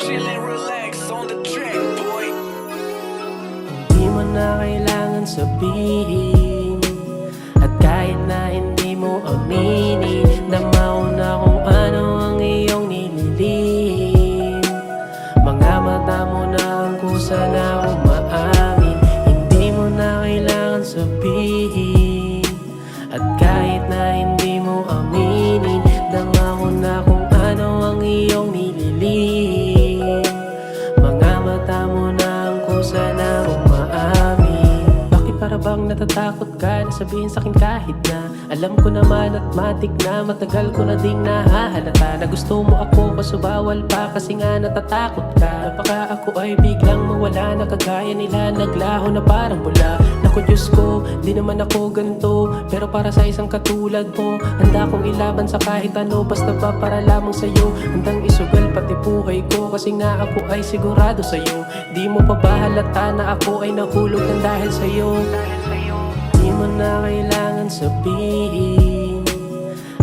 Chill and relax on the track, boy. Di mo na kailangan sabihin, at kahit na hindi mo aminin, na mauna kung ano ang iyong nililihim. Mga mata mo na ang kusa na umaamin. Hindi mo na kailangan sabihin, at kahit na hindi mo aminin, dama ko na kung ano ang iyong nililihim. Mga mata mo na ang kusa na umaamin. Bakit para bang natatakot ka na sabihin sa'kin kahit na alam ko naman at matik na matagal ko na ding nahahalata na gusto mo ako kaso bawal pa kasi nga natatakot ka. Baka ako ay biglang mawala na kagaya nila, naglaho na parang bula. Naku Diyos ko, di naman ako ganito, pero para sa isang katulad mo handa kong ilaban sa kahit ano, basta ba para lamang sa'yo. Handang isugal pati buhay ko kasi nga ako ay sigurado sa'yo. Di mo pa ba halata na ako ay nahulog ng dahil sa'yo? Di mo na kailangan sabihin,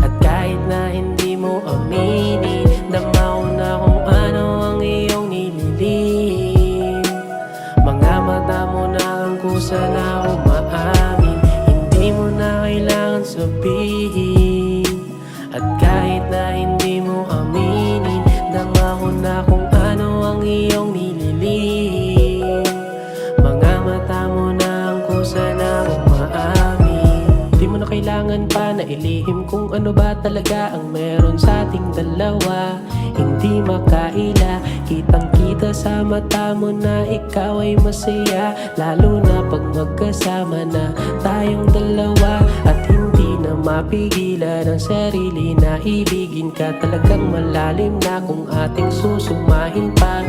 at kahit na hindi mo aminin, dama ko na kung ano ang iyong nililihim. Mga mata mo na ang kusa na umaamin. Hindi mo na kailangan sabihin, at kahit na hindi mo aminin, dama ko na kung ano ang iyong nililihim. Mga mata mo na ang kusa na umaamin. Di mo na kailangan pa na ilihim kung ano ba talaga ang meron sa ating dalawa. Hindi makaila, kitang kita sa mata mo na ikaw ay masaya, lalo na pag magkasama na tayong dalawa. At hindi na mapigilan ang sarili na ibigin ka. Talagang malalim na kung ating susumahin pa.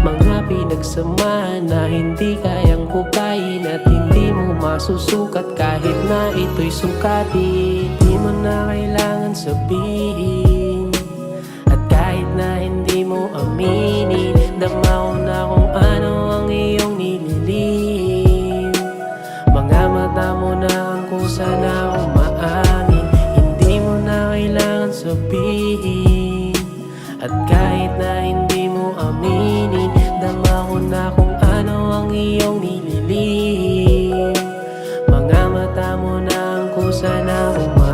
Mga pinagsamahan na hindi kayang hukayin, at hindi mo masusukat kahit na ito'y sukatin. Di mo na kailangan sabihin, at kahit na hindi mo aminin, dama ko na kung ano ang iyong nililihim. Mga mata mo na ang kusa na umaamin. Hindi mo na kailangan sabihin, at kahit na hindi mo aminin, dama ko na kung ano ang iyong nililihim. Mga mata mo na ang kusa na umaamin.